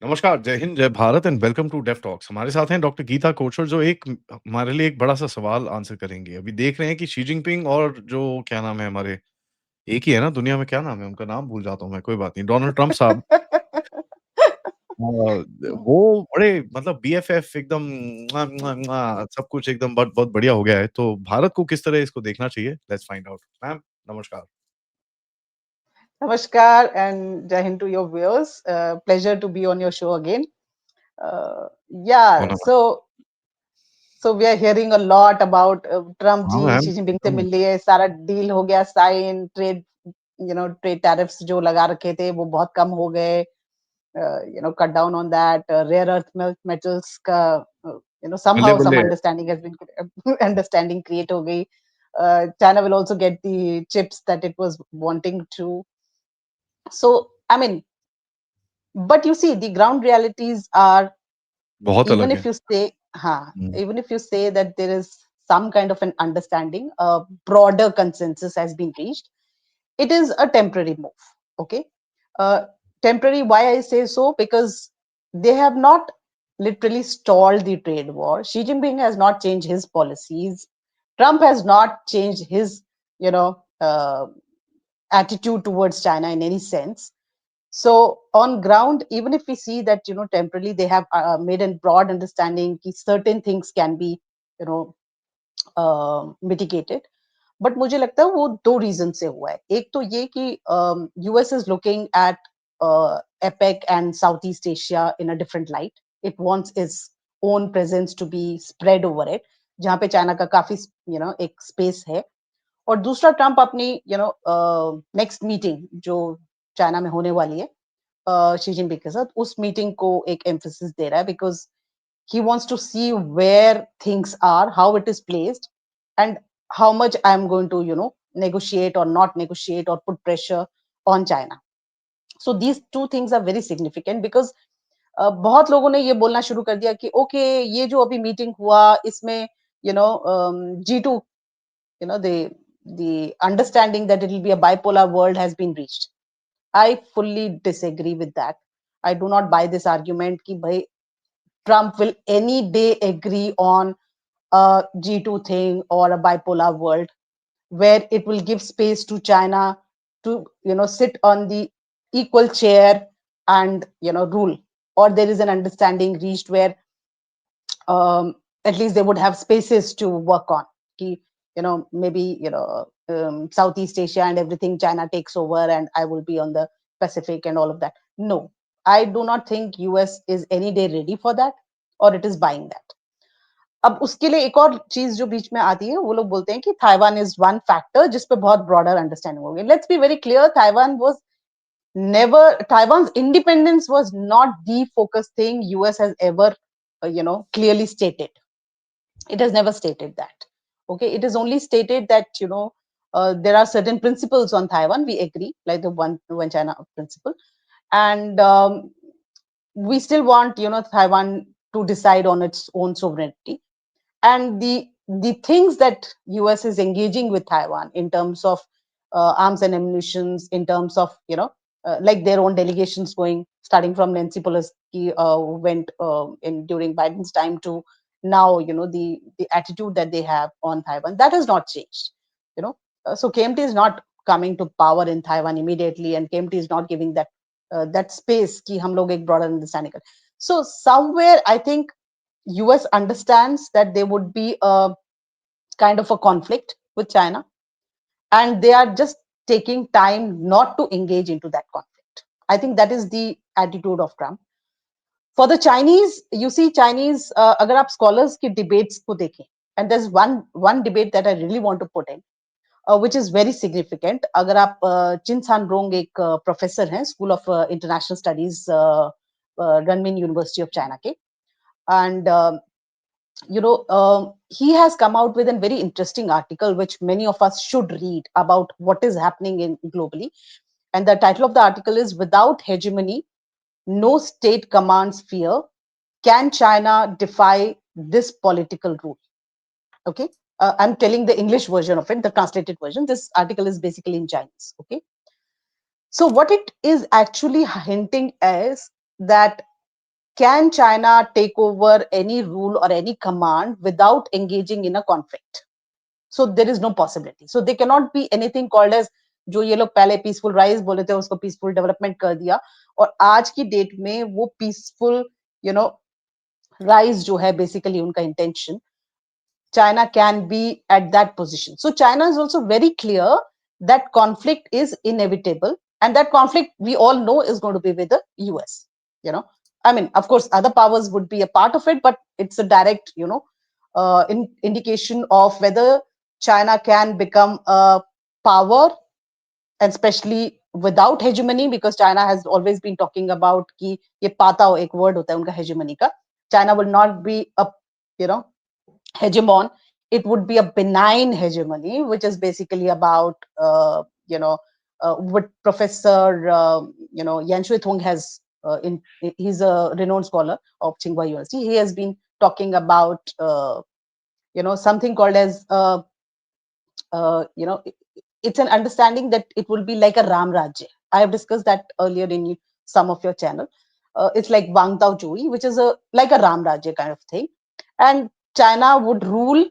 नमस्कार, जय हिंद, जय Bharat and welcome to Dev talks. हमारे साथ हैं डॉक्टर गीता कोचर जो एक हमारे लिए एक बड़ा-सा सवाल आंसर करेंगे। अभी देख रहे हैं कि शी जिनपिंग और जो क्या नाम है हमारे एक ही है ना दुनिया में क्या नाम है उनका नाम भूल जाता हूँ मैं, कोई बात नहीं। डोनाल्ड ट्रम्प साहब वो बड़े मतलब बीएफएफ एकदम सब कुछ एकदम बहुत बहुत बढ़िया हो गया है। तो भारत को किस तरह इसको देखना चाहिए? Let's find out. मैम, नमस्कार। Namaskar and Jai Hind to your viewers. Pleasure to be on your show again. Uh, yeah, धन्यवाद। so we are hearing a lot about Trump हाँ, जी मैम, शी जिनपिंग से एकदम मिल लिए सारा deal हो गया sign trade tariffs जो लगा रखे थे वो बहुत कम हो गए cut down on that rare earth metals का somehow some बल्ले-बल्ले। understanding has been understanding create हो गई. China will also get the chips that it was wanting to. So I mean, but you see the ground realities are, बहुत even अलग if है। you say hmm, even if you say that there is some kind of an understanding, a broader consensus has been reached, it is a temporary move. Okay. uh, Temporary, why I say so? Because they have not literally stalled the trade war. Xi Jinping has not changed his policies. Trump has not changed his you know uh, attitude towards China in any sense. So on ground, even if we see that temporarily they have made a broad understanding that certain things can be you know mitigated. But मुझे लगता है वो दो reason से हुआ है. एक तो ये कि US is looking at APEC and South East Asia in a different light. It wants its own presence to be spread over it, जहाँ पे चाइना का काफी एक स्पेस है. और दूसरा, ट्रम्प अपनी नेक्स्ट मीटिंग जो चाइना में होने वाली है शी जिनपिंग के साथ, उस मीटिंग को एक एम्फोसिस दे रहा है, because he wants to see where things are, how it is placed, and how much I am going to negotiate or not negotiate or put pressure on China. So these two things are very significant because बहुत लोगों ने ये बोलना शुरू कर दिया कि okay, ये जो अभी मीटिंग हुआ इसमें G2, the understanding that it will be a bipolar world has been reached. I fully disagree with that. I do not buy this argument कि भाई Trump will any day agree on a G2 thing or a bipolar world where it will give space to China to sit on the equal chair and rule. Or there is an understanding reached where at least they would have spaces to work on. Maybe Southeast Asia and everything China takes over and I will be on the Pacific and all of that. No, I do not think US is any day ready for that, or it is buying that. अब उसके लिए एक और चीज जो बीच में आती है, वो लोग बोलते हैं कि ताइवान इज वन फैक्टर जिस पे बहुत ब्रॉडर अंडरस्टैंडिंग हो गई. Let's be very clear, Taiwan was never, Taiwan's independence was not the focus thing US has ever clearly stated. It has never stated that. Okay, it is only stated that there are certain principles on Taiwan we agree, like the one China principle, and we still want Taiwan to decide on its own sovereignty. And the things that US is engaging with Taiwan in terms of arms and ammunitions, in terms of like their own delegations going, starting from Nancy Pelosi who went in during Biden's time, to now the attitude that they have on Taiwan, that has not changed. So KMT is not coming to power in Taiwan immediately, and KMT is not giving that space कि हम लोग एक broader understanding करें. So somewhere I think US understands that there would be a kind of a conflict with China, and they are just taking time not to engage into that conflict. I think that is the attitude of Trump. For the Chinese, you see, Chinese, agar aap scholars ki debates ko dekhein, and there's one debate that I really want to put in, which is very significant. अगर आप चिन सान रोंग एक professor हैं school of international studies Renmin University of China के, and he has come out with a very interesting article which many of us should read about what is happening in globally. And the title of the article is "Without Hegemony, No State Commands Fear. Can China Defy This Political Rule?" Okay. I'm telling the English version of it, the translated version. This article is basically in Chinese. Okay. So what it is actually hinting is that can China take over any rule or any command without engaging in a conflict? So there is no possibility. So they cannot be anything called as जो ये लोग पहले peaceful rise बोले थे उसको peaceful development कर दिया और आज की डेट में वो पीसफुल यू नो राइज जो है बेसिकली उनका intention China can be at that position. So China is also very clear that conflict is inevitable, and that conflict we all know is going to be with the US. You know, I mean, of course, other powers would be a part of it, but it's a direct, indication of whether China can become a power, and especially without hegemony, because China has always been talking about कि ये पाता हो एक word होता है उनका hegemony का. China will not be a you know hegemon. It would be a benign hegemony, which is basically about what Professor Yan Shui Thong has he's a renowned scholar of Tsinghua University. He has been talking about something called as uh, you know it's an understanding that it will be like a Ram Rajya. I have discussed that earlier in some of your channel. It's like Wang Tao Chui, which is a like a Ram Rajya kind of thing, and China would rule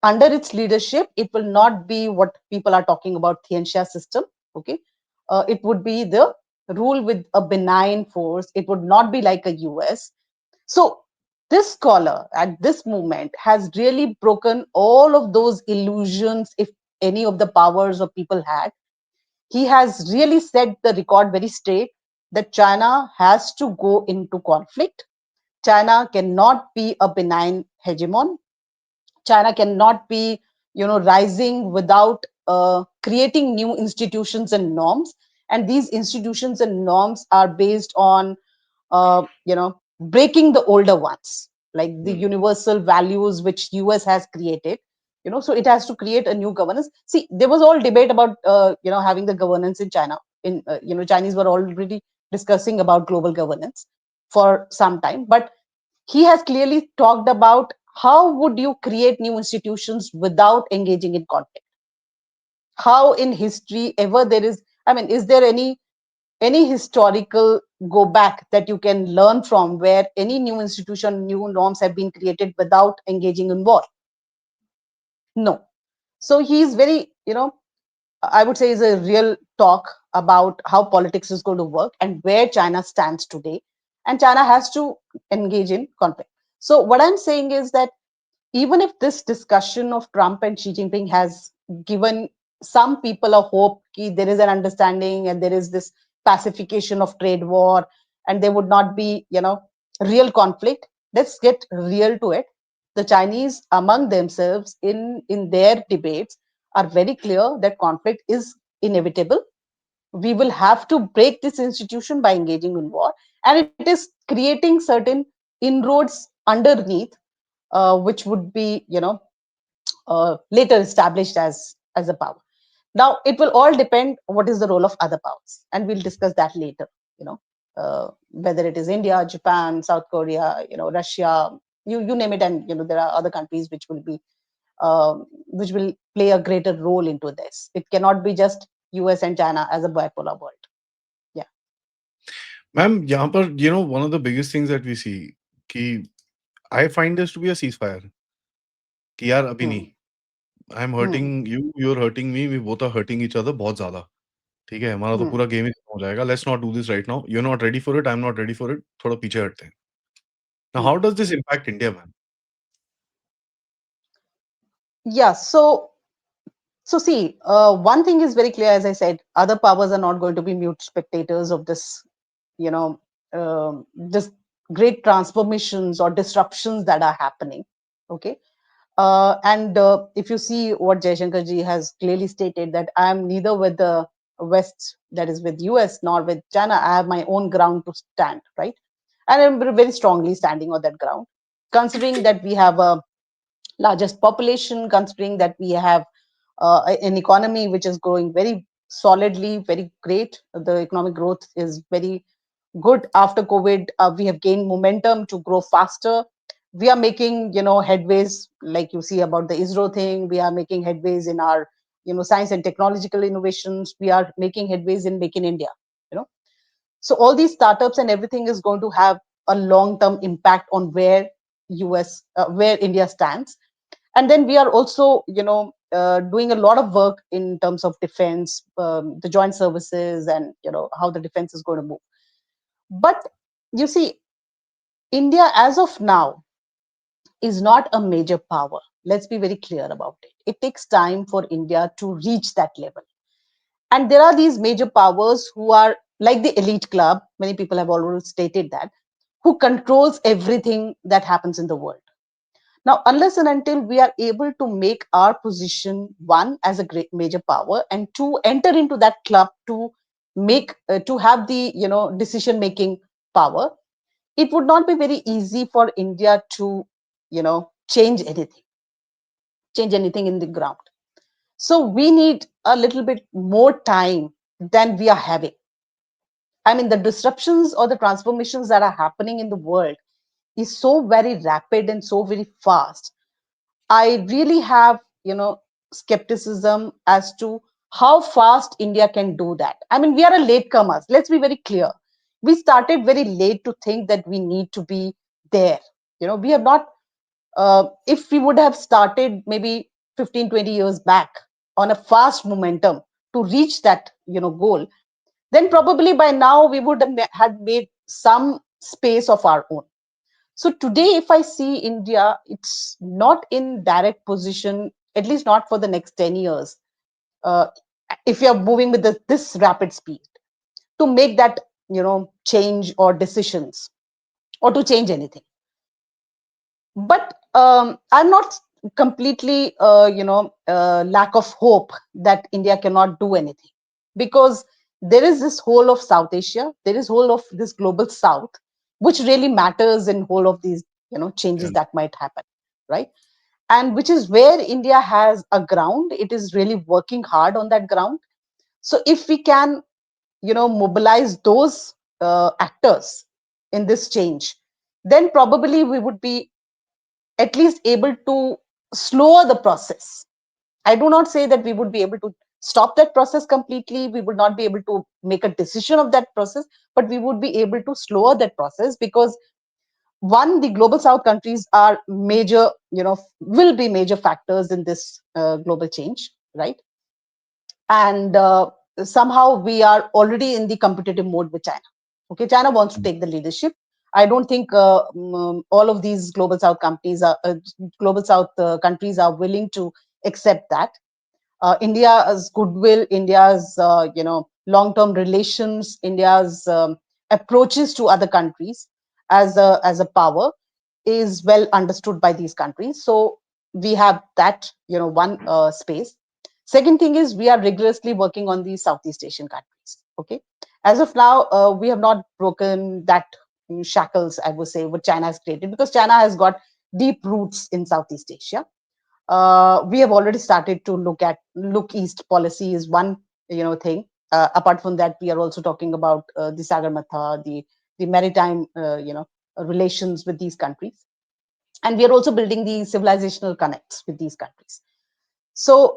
under its leadership. It will not be what people are talking about Tianxia system. Okay, it would be the rule with a benign force. It would not be like a US. So this scholar at this moment has really broken all of those illusions. If any of the powers or people had, he has really set the record very straight that China has to go into conflict. China cannot be a benign hegemon. China cannot be, rising without creating new institutions and norms. And these institutions and norms are based on, breaking the older ones, like the Hmm. universal values which US has created. So it has to create a new governance. See, there was all debate about, having the governance in China. Chinese were already discussing about global governance for some time, but he has clearly talked about how would you create new institutions without engaging in conflict. How in history ever there is, I mean, is there any historical go back that you can learn from where any new institution, new norms have been created without engaging in war? No. So he's very, I would say is a real talk about how politics is going to work and where China stands today. And China has to engage in conflict. So what I'm saying is that even if this discussion of Trump and Xi Jinping has given some people a hope that there is an understanding and there is this pacification of trade war and there would not be, real conflict, let's get real to it. The Chinese among themselves in their debates are very clear that conflict is inevitable. We will have to break this institution by engaging in war, and it is creating certain inroads underneath, which would be later established as a power. Now it will all depend what is the role of other powers, and we'll discuss that later. Whether it is India, Japan, South Korea, Russia, you name it, and there are other countries which will play a greater role into this. It cannot be just US and China as a bipolar world. Yeah. Ma'am यहाँ पर one of the biggest things that we see कि I find this to be a ceasefire कि यार अभी नहीं, Hmm. I am Hmm. Hurting you, you are hurting me, we both are hurting each other बहुत ज़्यादा, ठीक है? हमारा तो Hmm. पूरा गेम ही खत्म हो जाएगा, let's not do this right now, you are not ready for it, I am not ready for it, थोड़ा पीछे हटते हैं। Now Hmm. How does this impact India ma'am? Yeah. So see, one thing is very clear. As I said, other powers are not going to be mute spectators of this. You know, this great transformations or disruptions that are happening. Okay. And if you see what Jaishankar ji has clearly stated, that I am neither with the West, that is with US, nor with China. I have my own ground to stand, right? And I'm very strongly standing on that ground, considering that we have a largest population, considering that we have an economy which is growing very solidly, very great. The economic growth is very good after COVID. We have gained momentum to grow faster. We are making, headways, like you see about the ISRO thing. We are making headways in our, science and technological innovations. We are making headways in Make in India. You know, so all these startups and everything is going to have a long term impact on where where India stands. And then we are also, doing a lot of work in terms of defense, the joint services, and how the defense is going to move. But you see, India as of now is not a major power. Let's be very clear about it. It takes time for India to reach that level. And there are these major powers who are like the elite club. Many people have already stated that, who controls everything that happens in the world. Now, unless and until we are able to make our position, one, as a great major power, and two, enter into that club to to have the decision making power, it would not be very easy for India to change anything in the ground. So we need a little bit more time than we are having. I mean, the disruptions or the transformations that are happening in the world is so very rapid and so very fast. I really have, skepticism as to how fast India can do that. I mean, we are a latecomers. Let's be very clear. We started very late to think that we need to be there. We have not, if we would have started maybe 15, 20 years back on a fast momentum to reach that, goal, then probably by now we would have made some space of our own. So today, if I see India, it's not in direct position, at least not for the next 10 years, uh, if you're moving with this rapid speed, to make that, change or decisions, or to change anything. But I'm not completely, lack of hope that India cannot do anything, because there is this whole of South Asia, there is whole of this global South, which really matters in whole of these, changes Yeah. that might happen, right? And which is where India has a ground. It is really working hard on that ground. So if we can, mobilize those actors in this change, then probably we would be at least able to slow the process. I do not say that we would be able to stop that process completely. We would not be able to make a decision of that process, but we would be able to slow that process, because one, the global South countries are major, will be major factors in this global change, right? And somehow we are already in the competitive mode with China. Okay, China wants to take the leadership. I don't think all of these global South countries are willing to accept that. India's goodwill, India's long-term relations, India's approaches to other countries as a power is well understood by these countries. So we have that, one space. Second thing is, we are rigorously working on the Southeast Asian countries. Okay, as of now, we have not broken that shackles, I would say, what China has created, because China has got deep roots in Southeast Asia. We have already started to look east policy is one thing. Apart from that, we are also talking about the Sagarmatha, the maritime relations with these countries, and we are also building the civilizational connects with these countries. So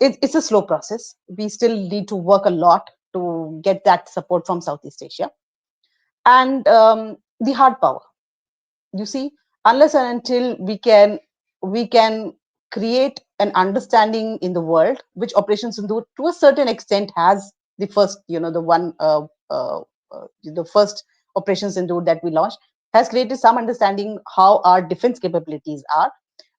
it's a slow process. We still need to work a lot to get that support from Southeast Asia. And the hard power, you see, unless and until we can create an understanding in the world, which Operation Sindoor to a certain extent has, the first, the first Operation Sindoor that we launched has created some understanding how our defense capabilities are.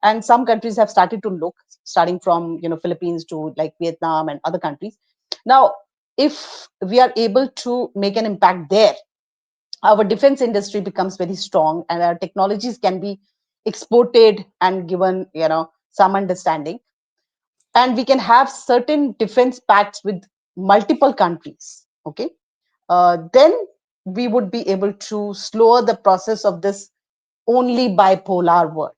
And some countries have started to look, starting from Philippines to like Vietnam and other countries. Now, if we are able to make an impact there, our defense industry becomes very strong, and our technologies can be exported and given some understanding, and we can have certain defense pacts with multiple countries. Okay, then we would be able to slow the process of this only bipolar world.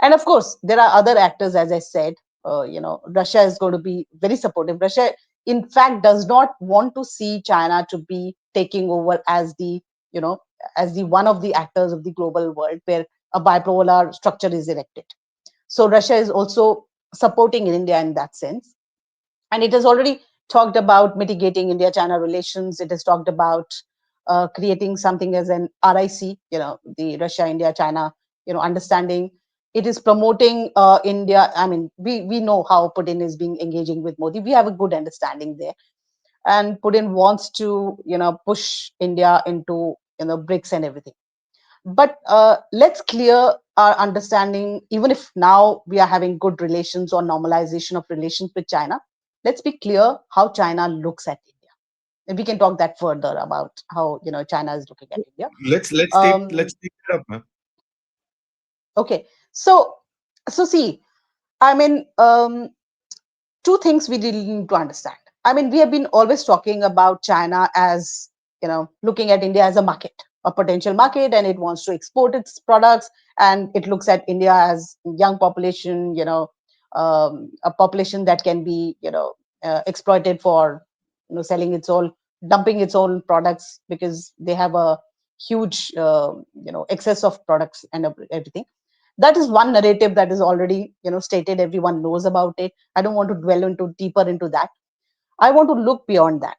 And of course, there are other actors, as I said. Russia is going to be very supportive. Russia, in fact, does not want to see China to be taking over as the, you know, as the one of the actors of the global world where a bipolar structure is erected. So Russia is also supporting India in that sense. And it has already talked about mitigating India-China relations. It has talked about creating something as an RIC, the Russia, India, China, understanding. It is promoting India. I mean, we know how Putin is being engaging with Modi. We have a good understanding there, and Putin wants to, push India into, BRICS and everything. But let's clear our understanding. Even if now we are having good relations or normalization of relations with China, let's be clear how China looks at India. And we can talk that further about how, China is looking at India. Let's Um, take it up, man. okay, so see, I mean, two things we really need to understand. I mean, we have been always talking about China as, looking at India as a market, a potential market, and it wants to export its products. And it looks at India as young population, a population that can be, exploited for, selling its own, dumping its own products because they have a huge, excess of products and everything. That is one narrative that is already, stated. Everyone knows about it. I don't want to dwell into deeper into that. I want to look beyond that.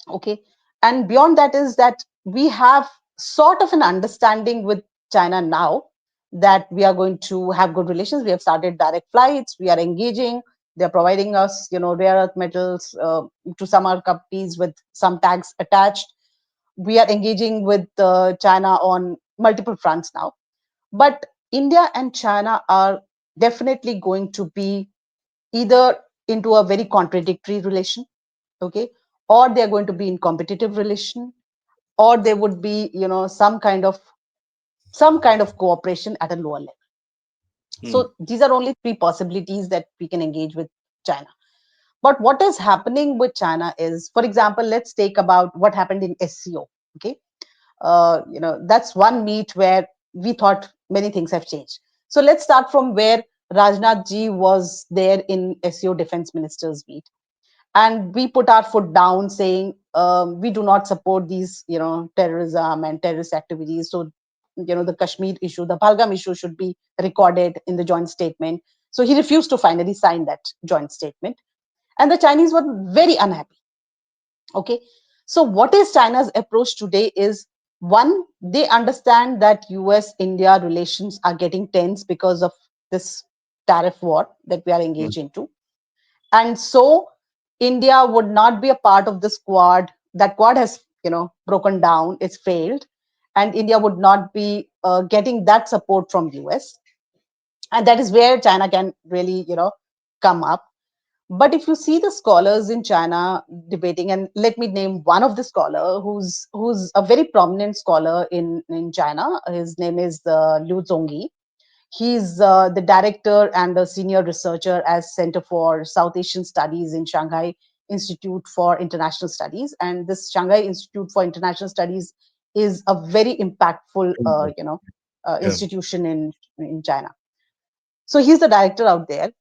Okay, and beyond that is that we have sort of an understanding with China now, that we are going to have good relations. We have started direct flights. We are engaging. They're providing us, rare earth metals, to some other companies with some tags attached. We are engaging with China on multiple fronts now. But India and China are definitely going to be either into a very contradictory relation, okay, or they are going to be in competitive relation, or there would be, some kind of cooperation at a lower level. Hmm. So these are only three possibilities that we can engage with China. But what is happening with China is, for example, let's take about what happened in SCO. Okay, that's one meet where we thought many things have changed. So let's start from where Rajnath ji was there in SEO defense ministers meet, and we put our foot down saying, we do not support these, terrorism and terrorist activities. So, the Kashmir issue, the Pahalgam issue should be recorded in the joint statement. So he refused to finally sign that joint statement, and the Chinese were very unhappy. Okay, so what is China's approach today is, one, they understand that US India relations are getting tense because of this tariff war that we are Hmm. engaged into, and so India would not be a part of this quad. That quad has, broken down, it's failed, and India would not be getting that support from US, and that is where China can really, come up. But if you see the scholars in China debating, and let me name one of the scholar who's a very prominent scholar in China. His name is Liu Zongyi. He's the director and the senior researcher at Center for South Asian Studies in Shanghai Institute for International Studies. And this Shanghai Institute for International Studies is a very impactful, Yeah. institution in China. So he's the director out there,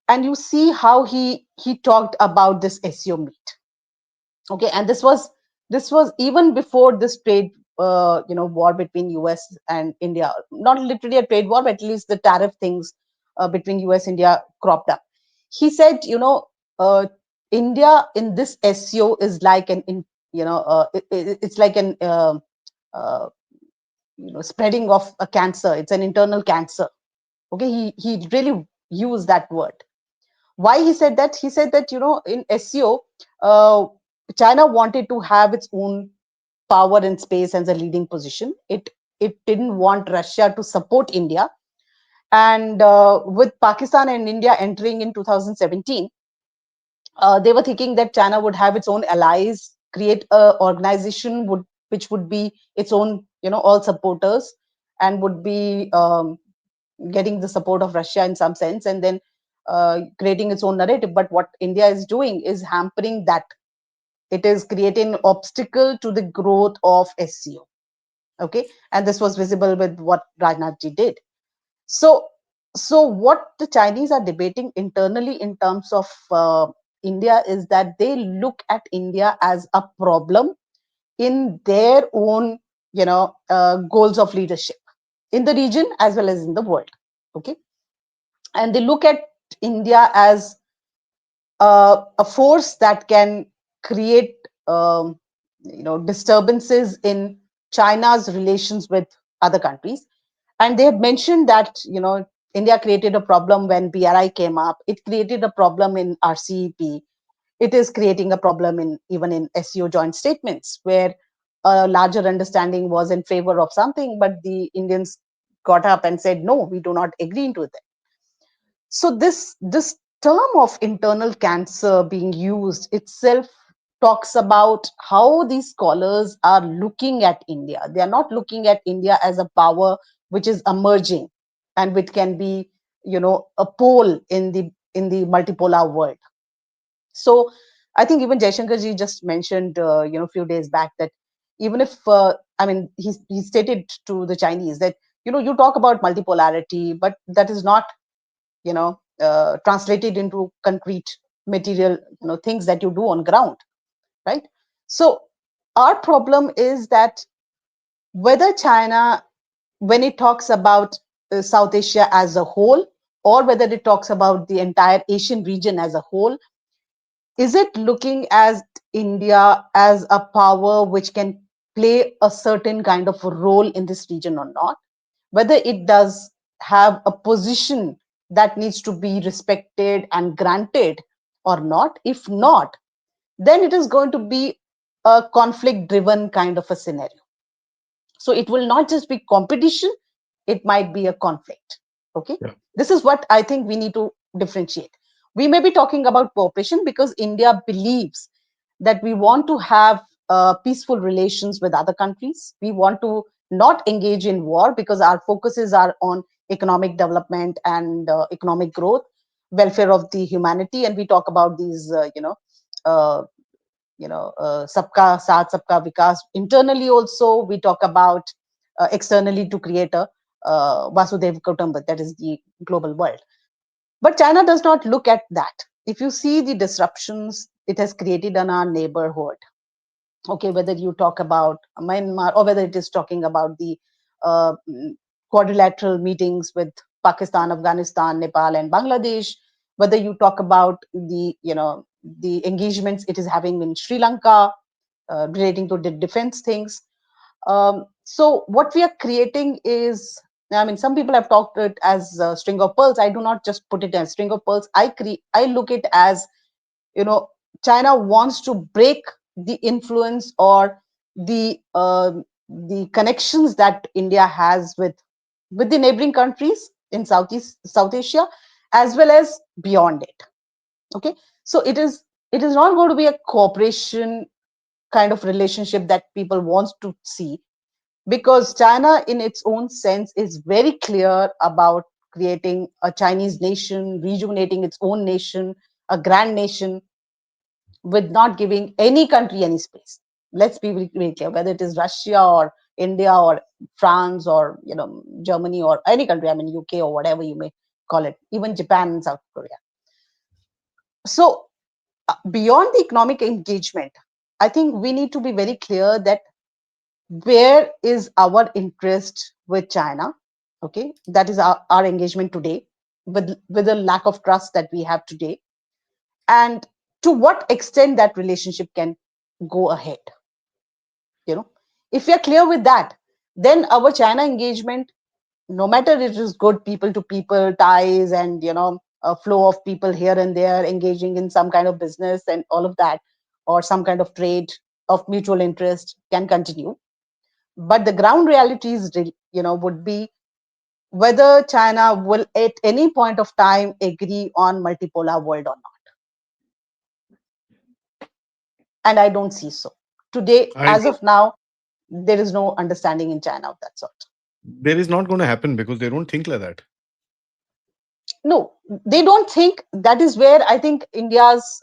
and you see how he talked about this SEO meet. Okay, and this was even before this trade, war between US and India. Not literally a trade war, but at least the tariff things between US India cropped up. He said, India in this SEO is like it's like an uh, spreading of a cancer. It's an internal cancer. Okay, he really used that word. Why he said that? He said that, in SEO, uh, China wanted to have its own power in space as a leading position. It didn't want Russia to support India, and with Pakistan and India entering in 2017, they were thinking that China would have its own allies, create a organization which would be its own, all supporters, and would be getting the support of Russia in some sense, and then creating its own narrative. But what India is doing is hampering that. It is creating an obstacle to the growth of SCO. Okay, and this was visible with what Rajnath ji did. So, what the Chinese are debating internally in terms of India is that they look at India as a problem in their own, goals of leadership in the region as well as in the world. Okay, and they look at India as a force that can create, disturbances in China's relations with other countries. And they have mentioned that India created a problem when BRI came up. It created a problem in RCEP. It is creating a problem in even in SEO joint statements, where a larger understanding was in favor of something, but the Indians got up and said, no, we do not agree into that. So this term of internal cancer being used itself talks about how these scholars are looking at India. They are not looking at India as a power which is emerging and which can be a pole in the multipolar world. So I think even Jaishankar ji just mentioned a few days back that even if he stated to the Chinese that you talk about multipolarity, but that is not translated into concrete material things that you do on ground, right? So our problem is that whether China, when it talks about South Asia as a whole, or whether it talks about the entire Asian region as a whole, is it looking as India as a power which can play a certain kind of a role in this region or not? Whether it does have a position that needs to be respected and granted or not? If not, then it is going to be a conflict driven kind of a scenario. So it will not just be competition, it might be a conflict. Okay. Yeah. This is what I think we need to differentiate. We may be talking about cooperation because India believes that we want to have peaceful relations with other countries. We want to not engage in war because our focuses are on economic development and economic growth, welfare of the humanity. And we talk about these, uh, sabka saath sabka vikas. Internally also we talk about externally to create a vasudev kutumba, that is the global world. But China does not look at that. If you see the disruptions it has created in our neighborhood, okay, whether you talk about Myanmar or whether it is talking about the uh, quadrilateral meetings with Pakistan, Afghanistan, Nepal, and Bangladesh, whether you talk about the engagements it is having in Sri Lanka relating to the defense things. So what we are creating is, I mean, some people have talked it as a string of pearls. I do not just put it as string of pearls. I look it as, you know China wants to break the influence or the connections that India has with the neighboring countries in South Asia, as well as beyond it. Okay, so it is not going to be a cooperation kind of relationship that people want to see, because China in its own sense is very clear about creating a Chinese nation, rejuvenating its own nation, a grand nation, with not giving any country any space. Let's be very, very clear, whether it is Russia or India or France or Germany or any country, I mean UK or whatever you may call it, even Japan and South Korea. So beyond the economic engagement, I think we need to be very clear that where is our interest with China? Okay, that is our engagement today, with the lack of trust that we have today, and to what extent that relationship can go ahead. you know if we are clear with that, then our China engagement, no matter it is good people to people ties and a flow of people here and there engaging in some kind of business and all of that, or some kind of trade of mutual interest, can continue. But the ground realities would be whether China will at any point of time agree on multipolar world or not. And I don't see so today. I As don't. of now, there is no understanding in China of that sort. There is not going to happen because they don't think like that. No, they don't think. That is where I think India's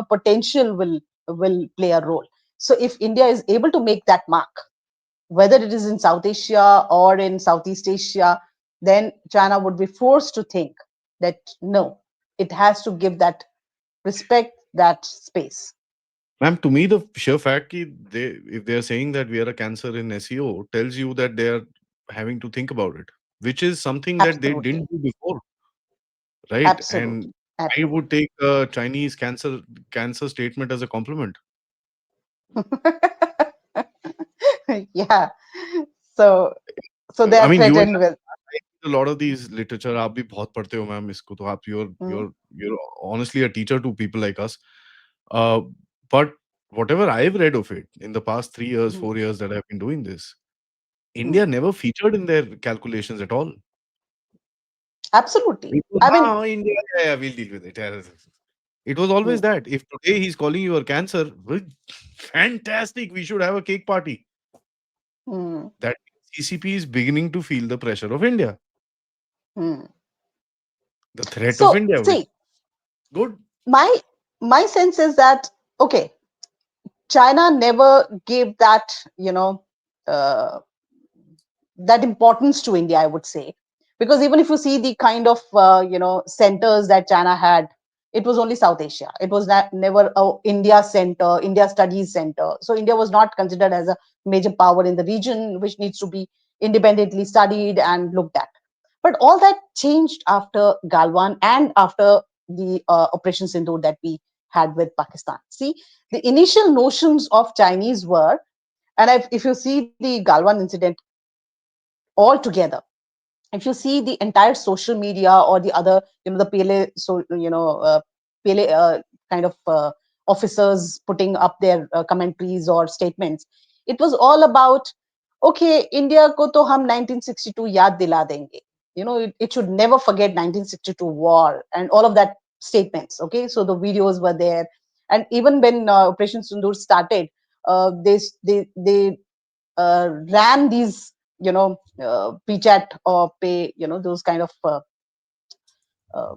potential will play a role. So if India is able to make that mark, whether it is in South Asia or in Southeast Asia, then China would be forced to think that no, it has to give that respect, that space. Ma'am, to me, the sheer fact that if they are saying that we are a cancer in SEO tells you that they are having to think about it, which is something that they Absolutely. didn't do before, right? And Absolutely. I would Absolutely. take a Chinese cancer statement as a compliment. Yeah. So so they I are mean, you and threatened with. I read a lot of these literature. आप भी बहुत पढ़ते हो ma'am इसको तो आप Mm, you're honestly a teacher to people like us. Uh, but whatever I've read of it in the past 3 years, mm, 4 years that I've been doing this, mm. India never featured in their calculations at all. Absolutely. It was, I mean, "हाँ, India, yeah, yeah, we'll deal with it." Yeah, it was always mm, that. If today he's calling you a cancer, well, fantastic. We should have a cake party. mm. That CCP is beginning to feel the pressure of India, Mm. the threat of So India, which see, is good. my my sense is that okay, China never gave that, uh, that importance to India, I would say, because even if you see the kind of centers that China had, it was only South Asia. It was not, never a India center, India Studies Center. So India was not considered as a major power in the region, which needs to be independently studied and looked at. But all that changed after Galwan and after the Operation Sindoor that we had with Pakistan. See, the initial notions of Chinese were, and if you see the Galwan incident altogether, if you see the entire social media or the other, the Pele, so Pele kind of officers putting up their commentaries or statements, it was all about, okay, India ko to hum 1962 yaad dila denge. It should never forget 1962 war and all of that statements. Okay, so the videos were there, and even when Operation Sindoor started, they ran these pchat or pay, those kind of uh,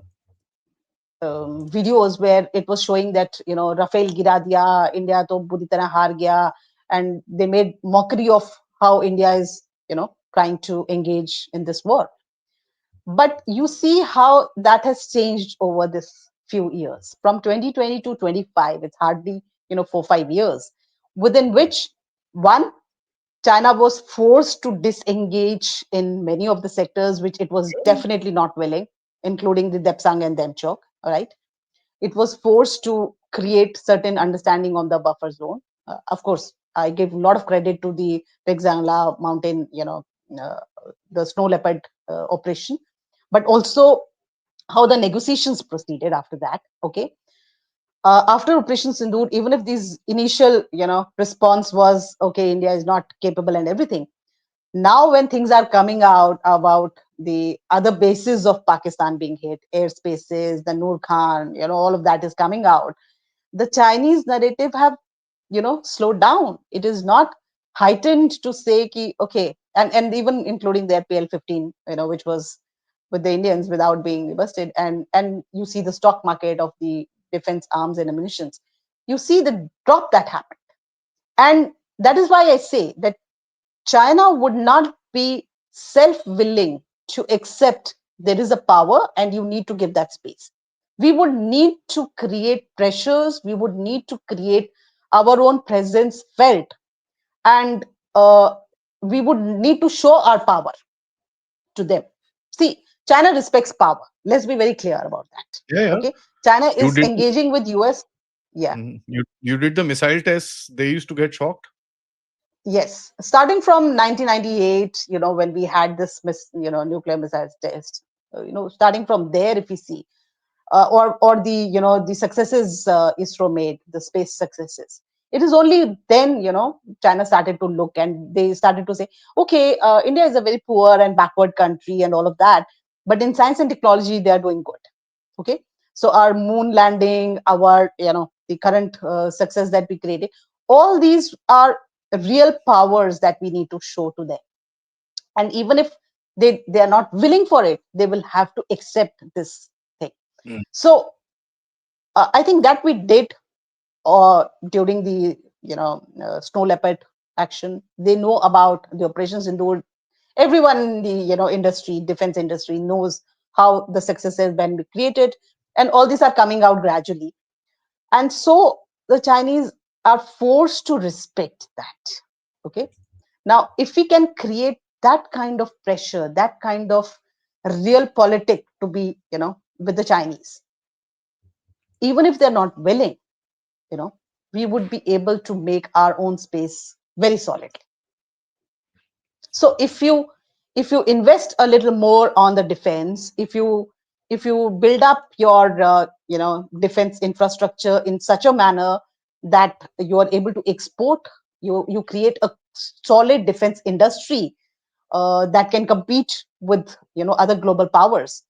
videos where it was showing that Rafael gira diya, India to buri tarah haar gaya, and they made mockery of how India is trying to engage in this war. But you see how that has changed over this few years from 2020 to 25. It's hardly 4 5 years within which, one, China was forced to disengage in many of the sectors which it was definitely not willing, including the Depsang and Demchok. All right, it was forced to create certain understanding on the buffer zone. Of course, I give a lot of credit to the Pegzangla mountain, uh, the snow leopard operation, but also how the negotiations proceeded after that. Okay, after Operation Sindoor, even if these initial, response was okay, India is not capable and everything, now when things are coming out about the other bases of Pakistan being hit, airspaces, the Noor Khan, all of that is coming out, the Chinese narrative have slowed down. It is not heightened to say ki, okay, and even including their PL-15, which was with the Indians without being busted, and you see the stock market of the defense arms and ammunitions, you see the drop that happened. And that is why I say that China would not be self willing to accept there is a power and you need to give that space. We would need to create pressures, we would need to create our own presence felt, and we would need to show our power to them. See, China respects power. Let's be very clear about that. Yeah, yeah. Okay, China You is did engaging with US. Yeah. you did the missile tests. They used to get shocked. Yes, starting from 1998, when we had this, nuclear missiles test, starting from there, if we see, or the, the successes ISRO made, the space successes, it is only then, China started to look and they started to say, okay, India is a very poor and backward country and all of that, but in science and technology, they are doing good. Okay, so our moon landing, our the current success that we created, all these are real powers that we need to show to them. And even if they are not willing for it, they will have to accept this thing. Mm. So I think that we did during the snow leopard action. They know about the operations in the, everyone in the industry, defense industry, knows how the success has been created, and all these are coming out gradually. And so the Chinese are forced to respect that. Okay, now if we can create that kind of pressure, that kind of real politic to be with the Chinese, even if they're not willing, you know we would be able to make our own space very solidly. So if you invest a little more on the defense, if you build up your defense infrastructure in such a manner that you are able to export, you create a solid defense industry that can compete with other global powers.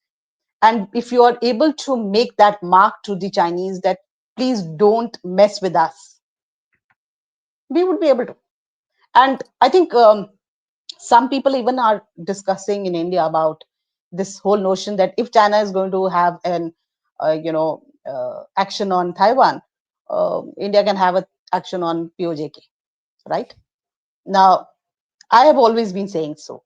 And if you are able to make that mark to the Chinese that please don't mess with us, we would be able to. And I think some people even are discussing in India about this whole notion that if China is going to have an action on Taiwan, India can have an action on POJK, right? Now, I have always been saying so,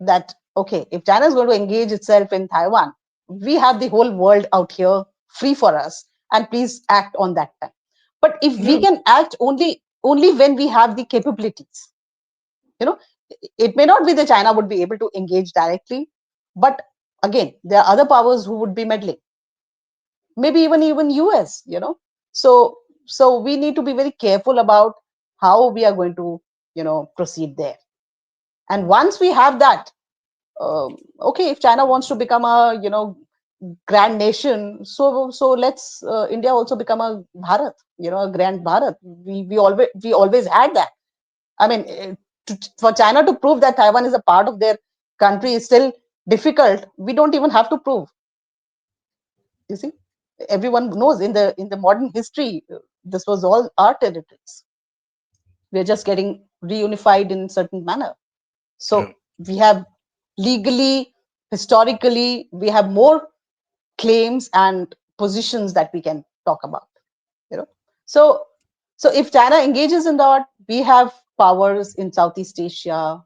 that okay, if China is going to engage itself in Taiwan, we have the whole world out here free for us, and please act on that time. But if we Yeah. can act only when we have the capabilities, you know, it may not be that China would be able to engage directly, but again, there are other powers who would be meddling, maybe even US, so we need to be very careful about how we are going to proceed there. And once we have that, okay, if China wants to become a grand nation, so let's India also become a Bharat, a grand Bharat. We always had that. I mean, for China to prove that Taiwan is a part of their country is still difficult. We don't even have to prove. You see, everyone knows in the modern history, this was all our territories. We're just getting reunified in a certain manner. Yeah. So we have legally, historically, we have more claims and positions that we can talk about. You know, so if China engages in that, we have powers in Southeast Asia.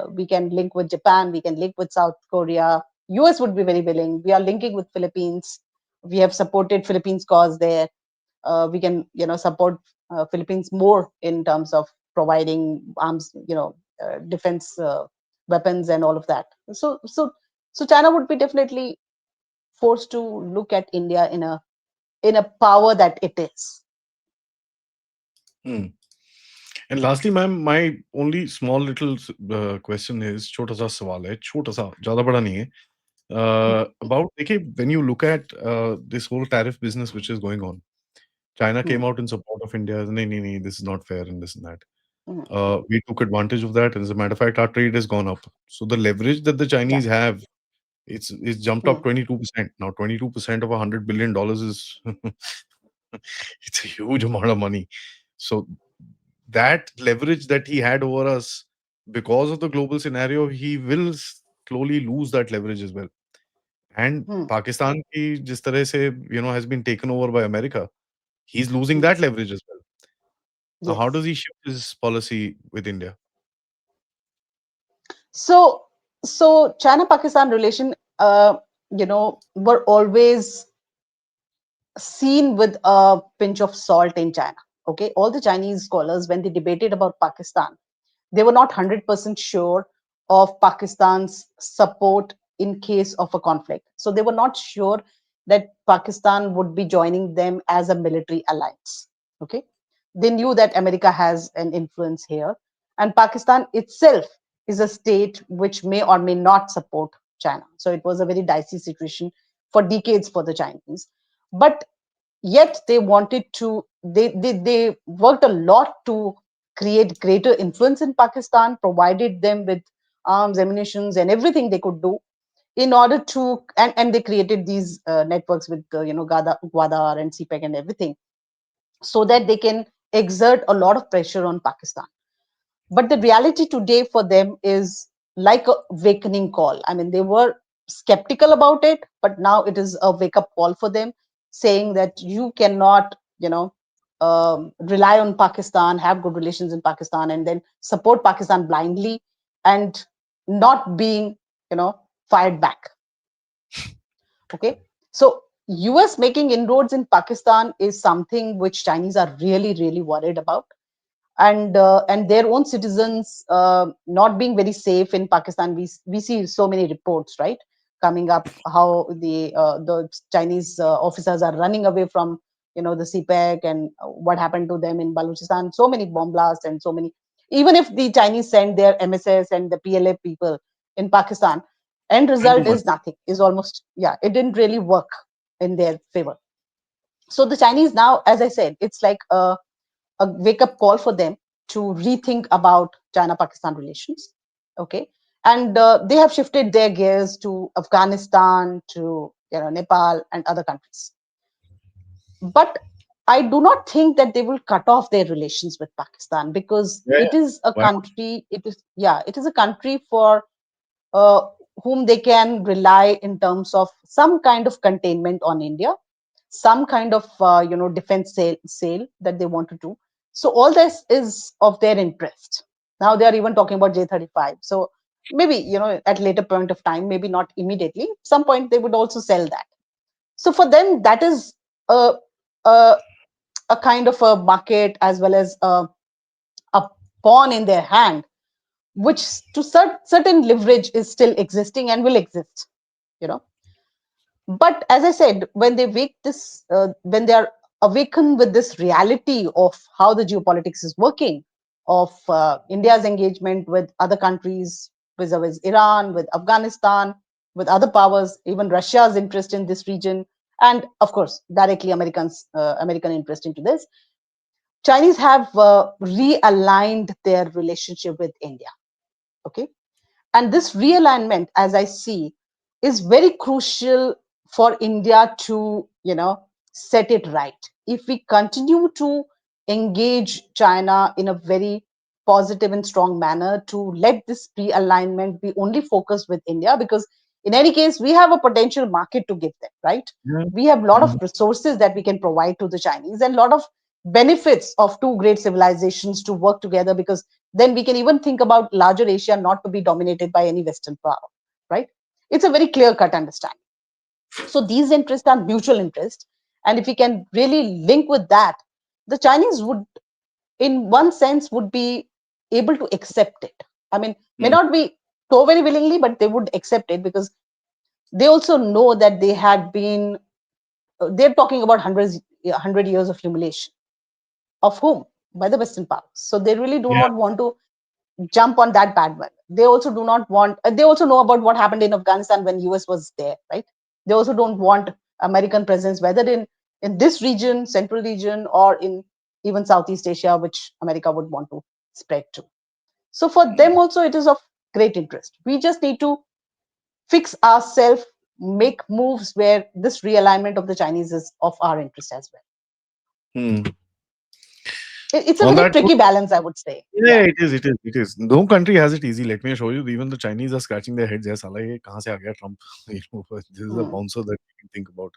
We can link with Japan. We can link with South Korea. US would be very willing. We are linking with Philippines. We have supported Philippines cause there. We can support Philippines more in terms of providing arms, defense weapons and all of that. So China would be definitely forced to look at India in a power that it is. Hmm. And lastly, ma'am, my only small little question is छोटा सा सवाल है, छोटा सा, ज़्यादा बड़ा नहीं है. About देखिए, when you look at this whole tariff business which is going on, China Hmm, came out in support of India. नहीं नहीं नहीं, this is not fair and this and that. hmm, We took advantage of that, and as a matter of fact, our trade has gone up. So the leverage that the yeah. Chinese have, it's jumped Hmm, up 22%. Now 22% of $100 billion is it's a huge amount of money. So that leverage that he had over us, because of the global scenario, he will slowly lose that leverage as well. And hmm, Pakistan ki jis tarah se, has been taken over by America, he's losing hmm. that leverage as well. Now, how Yes. does he shift his policy with India? So China-Pakistan relation, were always seen with a pinch of salt in China. Okay, all the Chinese scholars, when they debated about Pakistan, they were not 100% sure of Pakistan's support in case of a conflict. So they were not sure that Pakistan would be joining them as a military alliance. Okay. They knew that America has an influence here, and Pakistan itself is a state which may or may not support China. So it was a very dicey situation for decades for the Chinese. But yet they wanted to, they worked a lot to create greater influence in Pakistan, provided them with arms, ammunitions, and everything they could do in order to, and they created these networks with Gwadar and CPEC and everything, so that they can exert a lot of pressure on Pakistan. But the reality today for them is like a awakening call. I mean, they were skeptical about it, but now it is a wake up call for them, saying that you cannot, rely on Pakistan, have good relations in Pakistan, and then support Pakistan blindly and not being, fired back. Okay. So US making inroads in Pakistan is something which Chinese are really, really worried about, and their own citizens not being very safe in Pakistan. We see so many reports, right, coming up, how the Chinese officers are running away from the CPEC, and what happened to them in Balochistan. So many bomb blasts and so many. Even if the Chinese send their MSS and the PLA people in Pakistan, end Didn't do result much. is nothing. Is almost, yeah, it didn't really work in their favor. So the Chinese now, as I said, it's like a wake up call for them to rethink about China-Pakistan relations. Okay, and they have shifted their gears to Afghanistan, to Nepal and other countries. But I do not think that they will cut off their relations with Pakistan, because Yeah, it yeah. is a Why not? country. It is a country for uh, whom they can rely in terms of some kind of containment on India, some kind of defense sale that they want to do. So all this is of their interest. Now they are even talking about J35. So maybe at later point of time, maybe not immediately. At some point they would also sell that. So for them, that is a a, a kind of a market, as well as a pawn in their hand, which to certain leverage is still existing and will exist. You know, but as I said, when they are awakened with this reality of how the geopolitics is working, of India's engagement with other countries, vis-a-vis Iran, with Afghanistan, with other powers, even Russia's interest in this region, and of course directly American interest into this, Chinese have realigned their relationship with India. Okay, and this realignment, as I see, is very crucial for India to, set it right. If we continue to engage China in a very positive and strong manner, to let this realignment be only focused with India, because in any case, we have a potential market to give them, right? Yeah. We have a lot of Mhm. resources that we can provide to the Chinese, and a lot of benefits of two great civilizations to work together, because then we can even think about larger Asia not to be dominated by any Western power, right? It's a very clear cut understanding. So these interests are mutual interests. And if we can really link with that, the Chinese would, in one sense, would be able to accept it. I mean, may Mm. not be so very willingly, but they would accept it, because they also know that they had been, they're talking about hundred years of humiliation. Of whom? By the Western powers. So they really do Yeah. not want to jump on that bandwagon. They also do not want. They also know about what happened in Afghanistan when US was there, right? They also don't want American presence, whether in this region, central region, or in even Southeast Asia, which America would want to spread to. So for Mm. them also, it is of great interest. We just need to fix ourselves, make moves where this realignment of the Chinese is of our interest as well. Mm. It's a On very that note, tricky balance, I would say. yeah, Yeah. it is, it is, it is. No country has it easy. Let me assure you, even the Chinese are scratching their heads. Yes, साला ये कहाँ से आ गया Trump? This is a Mm, bouncer that you can think about.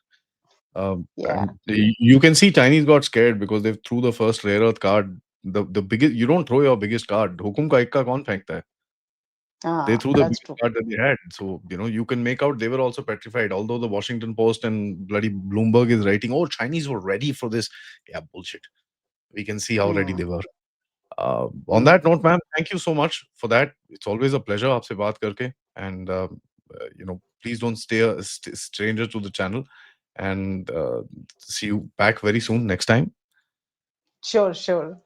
yeah. And you can see Chinese got scared because they threw the first rare earth card. The biggest, you don't throw your biggest card. हुकुम का इक्का कौन फेंकता है? They threw the That's biggest true. card that they had. So, you can make out they were also petrified. Although the Washington Post and bloody Bloomberg is writing, oh, Chinese were ready for this. Yeah, bullshit. We can see how ready Mm, they were. On mm. that note, ma'am, thank you so much for that. It's always a pleasure आपसे बात करके. And, please don't stay a stranger to the channel. And see you back very soon next time. Sure, sure.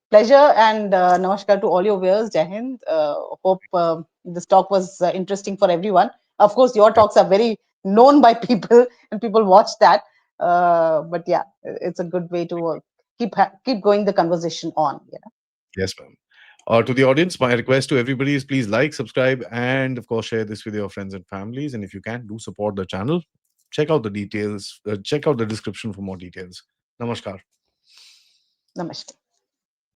Pleasure, and namaskar to all your viewers. Jai Hind. Hope this talk was interesting for everyone. Of course, your talks are very known by people, and people watch that. But yeah, it's a good way to keep going the conversation on. Yes, ma'am. To the audience, my request to everybody is please like, subscribe, and of course, share this with your friends and families. And if you can, do support the channel. Check out the details. Check out the description for more details. Namaskar. Namaste.